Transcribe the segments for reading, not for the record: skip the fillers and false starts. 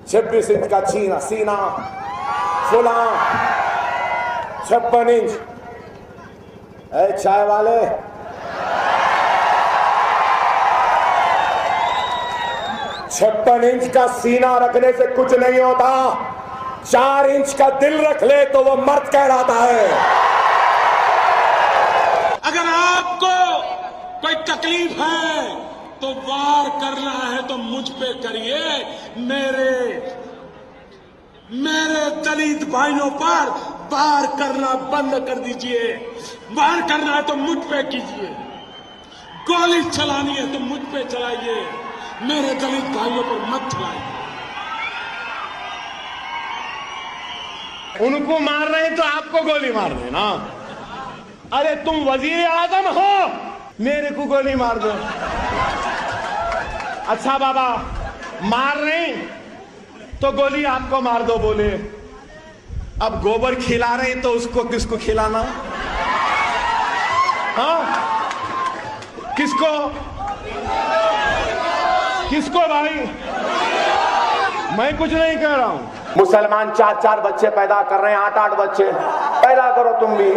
26 inch का सीना, फुला 56 इंच। चाय वाले, छप्पन इंच का सीना रखने से कुछ नहीं होता, 4 इंच का दिल रख ले तो वो मर्द कहलाता है। अगर आपको कोई तकलीफ है तो वार करना है तो मुझ पे करिए, मेरे दलित भाइयों पर वार करना बंद कर दीजिए। वार करना है तो मुझ पे कीजिए, गोली चलानी है तो मुझ पे चलाइए, मेरे दलित भाइयों पर मत चलाइए। उनको मार रहे हैं तो आपको गोली मार देना। अरे तुम वजीर आजम हो, मेरे को गोली मार दो। अच्छा बाबा, मार नहीं तो गोली आपको मार दो बोले। अब गोबर खिला रहे हैं तो उसको किसको खिलाना? हाँ, किसको भाई? मैं कुछ नहीं कह रहा हूं। मुसलमान 4-4 बच्चे पैदा कर रहे हैं, 8-8 बच्चे पैदा करो तुम भी।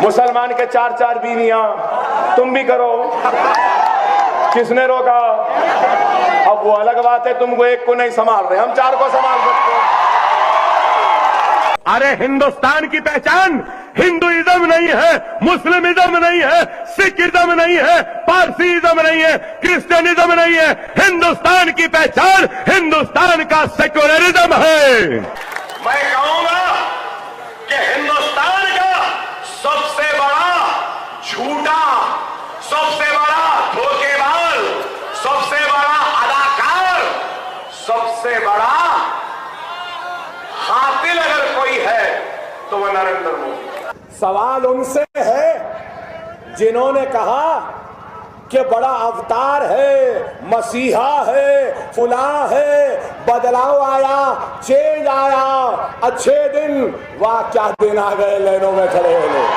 मुसलमान के 4-4 बीवियां, तुम भी करो। किसने रोका? अब वो अलग बात है, तुमको एक को नहीं संभाल रहे, हम 4 को संभाल सकते हैं। अरे हिंदुस्तान की पहचान हिंदुइज्म नहीं है, मुस्लिमिज्म नहीं है, सिखिज्म नहीं है, पारसीइज्म नहीं है, क्रिश्चियनिज्म नहीं है। हिंदुस्तान की पहचान हिंदुस्तान का सेक्युलरिज्म है। मैं कहूंगा कि हिंदुस्तान का सबसे बड़ा झूठा, सबसे बड़ा धोखेबाज, सबसे बड़ा अदाकार, सबसे बड़ा कातिल अगर कोई है तो वह नरेंद्र मोदी। सवाल उनसे है जिन्होंने कहा कि बड़ा अवतार है, मसीहा है, फुला है, बदलाव आया, चेंज आया, अच्छे दिन। वाह क्या दिन आ गए लाइनों में खड़े हुए लोग।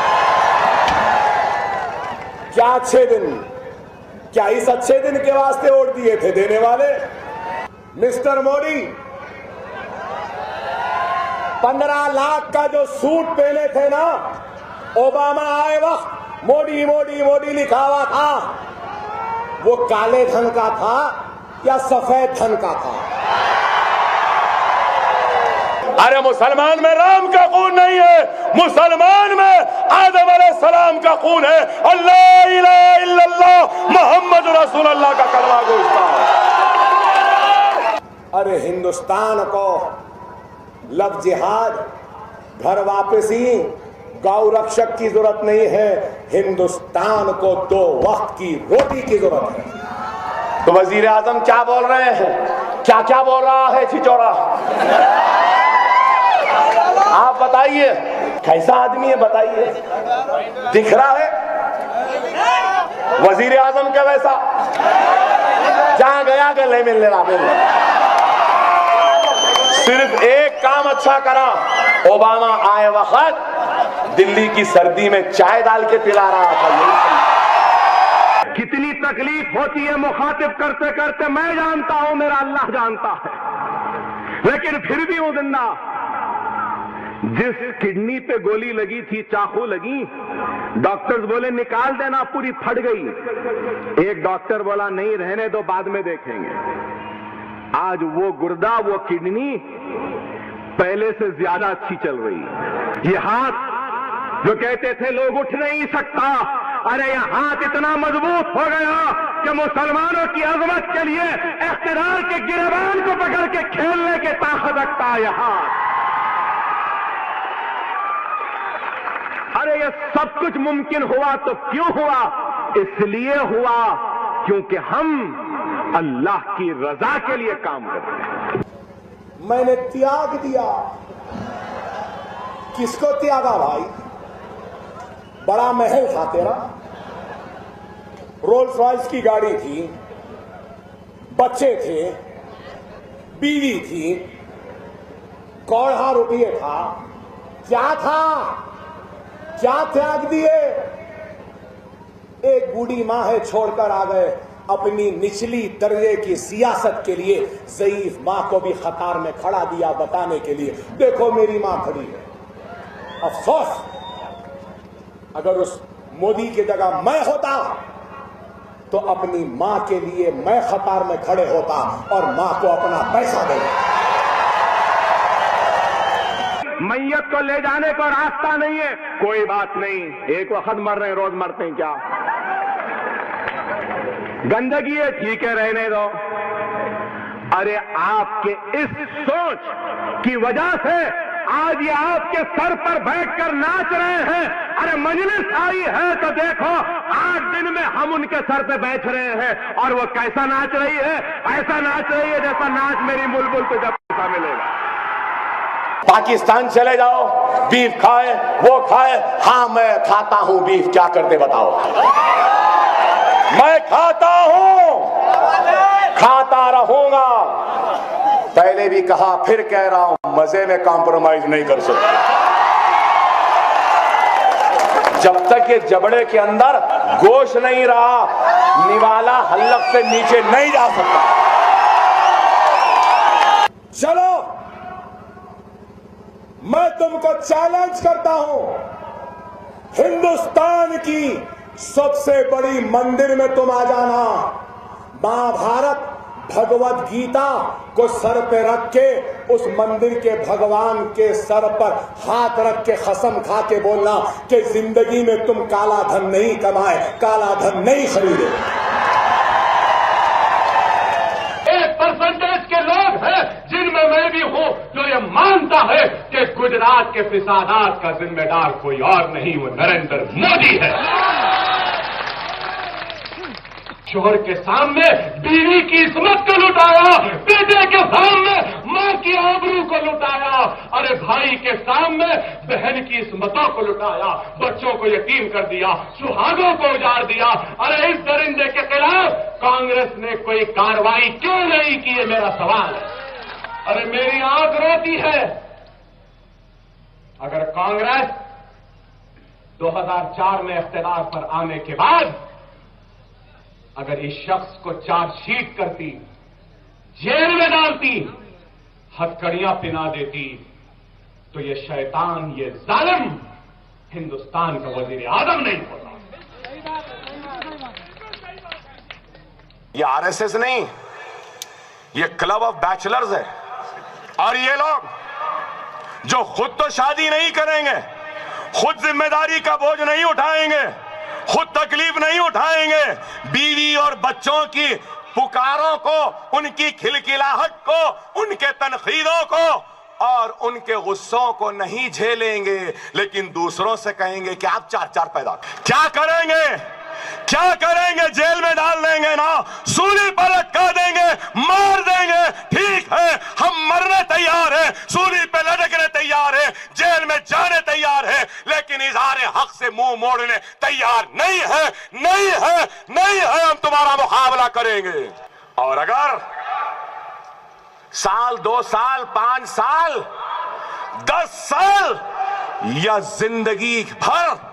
क्या अच्छे दिन? क्या इस अच्छे दिन के वास्ते वोट दिए थे देने वाले? मिस्टर मोदी, 15 लाख का जो सूट पहने थे ना, ओबामा आए वक्त मोदी मोदी मोदी लिखा हुआ था, वो काले धन का था या सफेद धन का था? अरे मुसलमान में राम का खून नहीं है, मुसलमान में आदम अलैहिस्सलाम का खून है। अल्लाह इलाहा इल्लल्लाह मोहम्मद रसूलुल्लाह का कलमा गूंजता है। अरे हिंदुस्तान को लव जिहाद, घर वापसी, गौ रक्षक की जरूरत नहीं है, हिंदुस्तान को 2 वक्त की रोटी की जरूरत है। तो वजीर आजम क्या बोल रहे हैं? क्या क्या बोल रहा है छिचोरा? आप बताइए, कैसा आदमी है बताइए? दिख रहा है वजीर आजम के वैसा? जहां गया गले मिलने रहा। सिर्फ एक काम अच्छा करा, ओबामा आए वक्त दिल्ली की सर्दी में चाय डाल के पिला रहा था। कितनी तकलीफ होती है मुखातिब करते करते मैं जानता हूं, मेरा अल्लाह जानता है। लेकिन फिर भी वो जिंदा, जिस किडनी पे गोली लगी थी, चाकू लगी, डॉक्टर्स बोले निकाल देना, पूरी फट गई। एक डॉक्टर बोला नहीं रहने दो, बाद में देखेंगे। आज वो गुर्दा, वो किडनी पहले से ज्यादा अच्छी चल रही। ये हाथ जो कहते थे लोग उठ नहीं सकता, अरे ये हाथ इतना मजबूत हो गया कि मुसलमानों की अजमत के लिए इख्तियार के गिरबान को पकड़ के खेलने के ताकत रखता है यह हाथ। अरे ये सब कुछ मुमकिन हुआ तो क्यों हुआ? इसलिए हुआ क्योंकि हम अल्लाह की रजा के लिए काम करते हैं। मैंने त्याग दिया। किसको त्यागा भाई? बड़ा महल था तेरा, रोल्स रॉयस की गाड़ी थी, बच्चे थे, बीवी थी, कौड़ा रुपये था, क्या था? क्या त्याग दिए? एक बूढ़ी मां है छोड़कर आ गए, अपनी निचली दर्जे की सियासत के लिए ज़ईफ मां को भी कतार में खड़ा दिया बताने के लिए, देखो मेरी मां खड़ी है। अफसोस, अगर उस मोदी की जगह मैं होता तो अपनी मां के लिए मैं कतार में खड़े होता और मां को अपना पैसा देता। मैयत को ले जाने का रास्ता नहीं है, कोई बात नहीं, एक वक्त मर रहे हैं, रोज मरते हैं, क्या गंदगी है, ठीक है रहने दो। अरे आपके इस सोच की वजह से आज ये आपके सर पर बैठकर नाच रहे हैं। अरे मजलिस आई है तो देखो, 8 दिन में हम उनके सर पे बैठ रहे हैं और वो कैसा नाच रही है, ऐसा नाच रही है जैसा नाच मेरी बुलबुल को जब पैसा मिलेगा। पाकिस्तान चले जाओ, बीफ खाए, वो खाए, हाँ मैं खाता हूं बीफ, क्या करते बताओ? मैं खाता हूं, खाता रहूंगा। पहले भी कहा, फिर कह रहा हूं, मजे में कॉम्प्रोमाइज नहीं कर सकता। जब तक ये जबड़े के अंदर गोश्त नहीं रहा, निवाला हल्लक से नीचे नहीं जा सकता। चलो, मैं तुमको चैलेंज करता हूं, हिंदुस्तान की सबसे बड़ी मंदिर में तुम आ जाना, महाभारत भगवत गीता को सर पे रख के उस मंदिर के भगवान के सर पर हाथ रख के कसम खा के बोलना कि जिंदगी में तुम काला धन नहीं कमाए, काला धन नहीं खरीदे। 1% के लोग हैं जिनमें मैं भी हूं जो ये मानता है कि गुजरात के फिसादात का जिम्मेदार कोई और नहीं, वो नरेंद्र मोदी है। शोहर के सामने बीवी की इस्मत को लुटाया, बेटे के सामने मां की आबरू को लुटाया, अरे भाई के सामने बहन की इस्मतों को लुटाया, बच्चों को यतीम कर दिया, सुहागों को उजाड़ दिया। अरे इस दरिंदे के खिलाफ कांग्रेस ने कोई कार्रवाई क्यों नहीं की है, मेरा सवाल है। अरे मेरी आंख रोती है। अगर कांग्रेस 2004 में इख्तियार पर आने के बाद अगर इस शख्स को चार्जशीट करती, जेल में डालती, हथकड़ियां पिना देती, तो ये शैतान, ये जालिम हिंदुस्तान का वजीर आजम नहीं होता। ये आरएसएस नहीं, ये क्लब ऑफ बैचलर्स है। और ये लोग जो खुद तो शादी नहीं करेंगे, खुद जिम्मेदारी का बोझ नहीं उठाएंगे, खुद तकलीफ नहीं उठाएंगे, बीवी और बच्चों की पुकारों को, उनकी खिलखिलाहट को, उनके तनखीदों को और उनके गुस्सों को नहीं झेलेंगे, लेकिन दूसरों से कहेंगे कि आप 4-4 पैदा क्या करेंगे, क्या करेंगे? जेल में डाल देंगे ना, सूली पर लटका देंगे, मार देंगे, ठीक है, हम मरने तैयार हैं, सूली पे लटकने तैयार हैं, जेल में जाने तैयार हैं, लेकिन इजहार हक से मुंह मोड़ने तैयार नहीं है, नहीं है, नहीं है। हम तुम्हारा मुकाबला करेंगे। और अगर साल, 2 साल, 5 साल, 10 साल या जिंदगी भर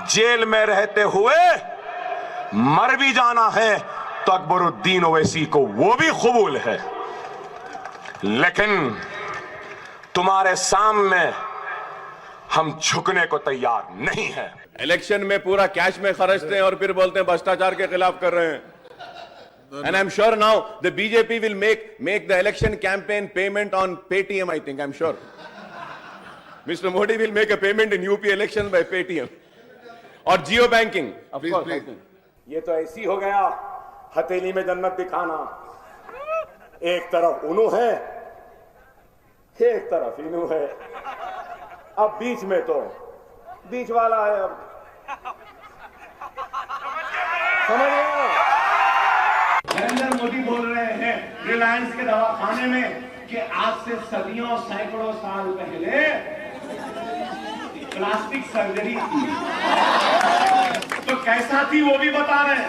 जेल में रहते हुए मर भी जाना है तो अकबरुद्दीन ओवैसी को वो भी कबूल है, लेकिन तुम्हारे सामने हम झुकने को तैयार नहीं हैं। इलेक्शन में पूरा कैश में खर्चते हैं और फिर बोलते हैं भ्रष्टाचार के खिलाफ कर रहे हैं। And I'm sure now the BJP will make the election campaign payment on Paytm, I think, I'm sure. Mr. Modi will make a payment in UP elections by Paytm. और जियो बैंकिंग, प्लीज। ये तो ऐसी हो गया हथेली में जन्नत दिखाना, एक तरफ उनु है, एक तरफ इनु है, अब बीच में तो बीच वाला है। अब समझ गए? नरेंद्र मोदी बोल रहे हैं रिलायंस के दवाखाने में कि आज से सदियों, सैकड़ों साल पहले प्लास्टिक सर्जरी की, तो कैसा थी वो भी बता रहे हैं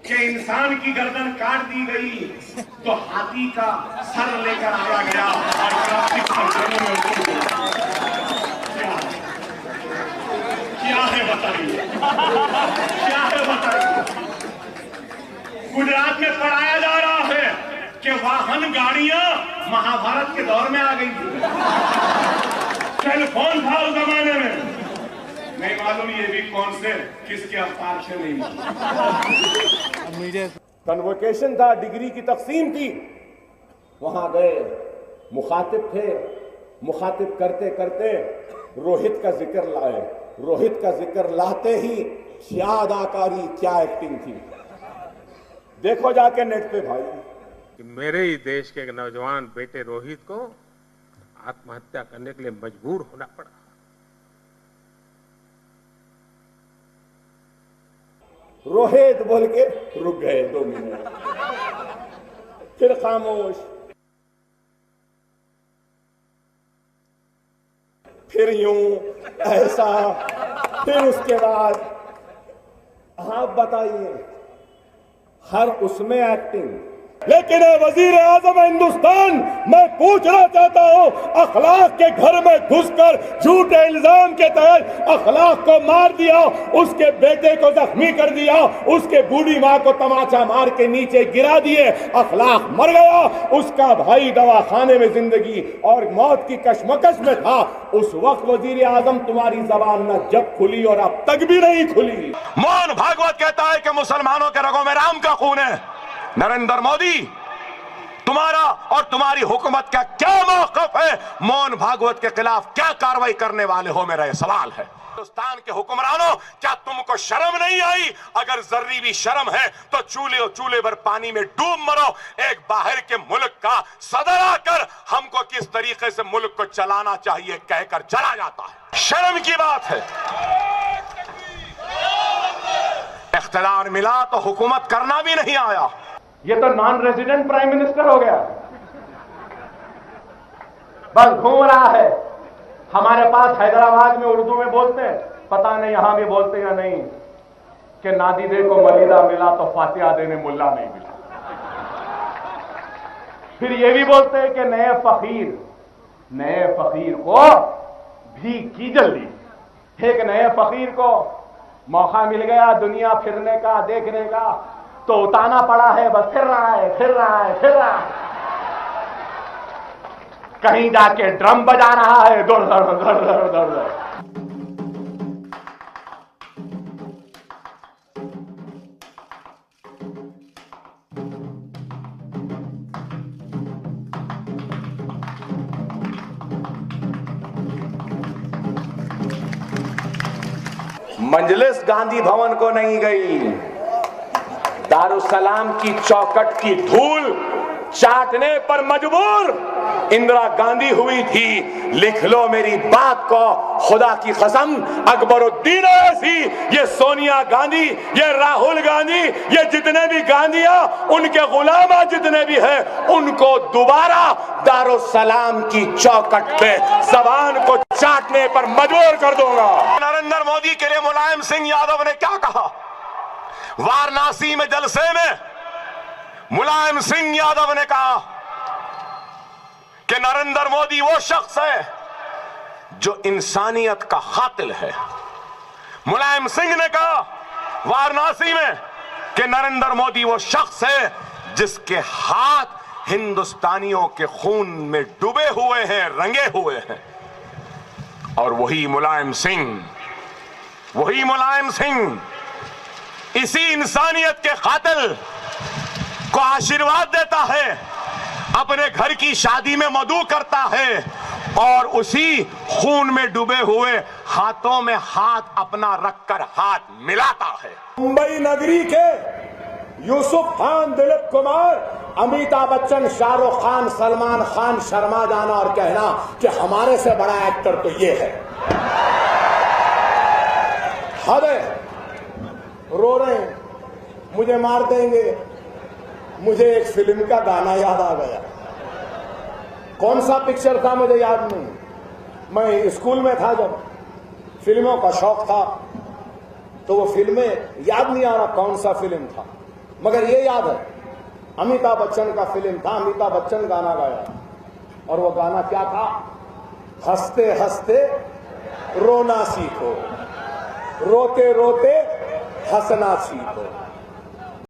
कि इंसान की गर्दन काट दी गई तो हाथी का सर लेकर आया गया और प्लास्टिक सर्जरी में उसको क्या है बताइए, क्या है बताइए? गुजरात में पढ़ाया जा रहा है कि वाहन गाड़ियां महाभारत के दौर में आ गई थी। टेलीफोन था उस जमाने में, नहीं मालूम ये भी कौन से किसके अवतार से नहीं। कन्वोकेशन था, डिग्री की तकसीम थी, वहां गए, मुखातिब थे, मुखातिब करते करते रोहित का जिक्र लाए। रोहित का जिक्र लाते ही क्या अदाकारी, क्या एक्टिंग थी, देखो जाके नेट पे भाई। कि मेरे ही देश के एक नौजवान बेटे रोहित को आत्महत्या करने के लिए मजबूर होना पड़ा। रोहित बोल के रुक गए 2 मिनट, फिर खामोश, फिर यूं ऐसा, फिर उसके बाद आप बताइए, हर उसमें एक्टिंग। लेकिन वजीर आजम हिंदुस्तान, मैं पूछना चाहता हूं, अखलाक के घर में घुसकर झूठे इल्जाम के तहत अखलाक को मार दिया, उसके बेटे को जख्मी कर दिया, उसके बूढ़ी मां को तमाचा मार के नीचे गिरा दिए, अखलाक मर गया, उसका भाई दवाखाने में जिंदगी और मौत की कशमकश में था। उस वक्त वजीर आजम तुम्हारी जबान न जब खुली और अब तक भी नहीं खुली। मोहन भागवत कहता है कि मुसलमानों के रगों में राम का खून है। नरेंद्र मोदी, तुम्हारा और तुम्हारी हुकूमत का क्या मौक़िफ़ है? मोहन भागवत के खिलाफ क्या कार्रवाई करने वाले हो, मेरा यह सवाल है। हिंदुस्तान के हुक्मरानों, क्या तुमको शर्म नहीं आई? अगर जर्री भी शर्म है तो चूल्हे भर पानी में डूब मरो। एक बाहर के मुल्क का सदर आकर हमको किस तरीके से मुल्क को चलाना चाहिए कहकर चला जाता है, शर्म की बात है। इख्तियार मिला तो हुकूमत करना भी नहीं आया। ये तो नॉन रेजिडेंट प्राइम मिनिस्टर हो गया, बस घूम रहा है। हमारे पास हैदराबाद में उर्दू में बोलते हैं, पता नहीं यहां भी बोलते या नहीं, कि नादीदे को मलीदा मिला तो फातिहा देने मुल्ला नहीं मिला। फिर ये भी बोलते हैं कि नए फकीर को भीख की जल्दी। एक नए फकीर को मौका मिल गया दुनिया फिरने का, देखने का, तो उताना पड़ा है, बस फिर रहा है। कहीं जाके ड्रम बजा रहा है, दौड़। मजलिस गांधी भवन को नहीं गई, दारुसलाम की चौखट की धूल चाटने पर मजबूर इंदिरा गांधी हुई थी। लिख लो मेरी बात को, खुदा की कसम, अकबरुद्दीन ओवैसी, ये सोनिया गांधी, ये राहुल गांधी, ये जितने भी गांधियां, उनके गुलाम जितने भी हैं, उनको दोबारा दारुसलाम की चौखट पे जबान को चाटने पर मजबूर कर दूंगा। नरेंद्र मोदी के लिए मुलायम सिंह यादव ने क्या कहा? वाराणसी में जलसे में मुलायम सिंह यादव ने कहा कि नरेंद्र मोदी वो शख्स है जो इंसानियत का कातिल है। मुलायम सिंह ने कहा वाराणसी में कि नरेंद्र मोदी वो शख्स है जिसके हाथ हिंदुस्तानियों के खून में डूबे हुए हैं, रंगे हुए हैं। और वही मुलायम सिंह इसी इंसानियत के कातिल को आशीर्वाद देता है, अपने घर की शादी में मदू करता है और उसी खून में डूबे हुए हाथों में हाथ अपना रखकर हाथ मिलाता है। मुंबई नगरी के यूसुफ खान, दिलीप कुमार, अमिताभ बच्चन, शाहरुख खान, सलमान खान शर्मा जाना और कहना कि हमारे से बड़ा एक्टर तो ये है। हदे रो रहे हैं, मुझे मार देंगे। मुझे एक फिल्म का गाना याद आ गया, कौन सा पिक्चर था मुझे याद नहीं, मैं स्कूल में था जब, फिल्मों का शौक था, तो वो फिल्में याद नहीं आ रहा कौन सा फिल्म था, मगर ये याद है अमिताभ बच्चन का फिल्म था, अमिताभ बच्चन गाना गाया और वो गाना क्या था? हंसते हंसते रोना सीखो, रोते रोते हंसना सीखो।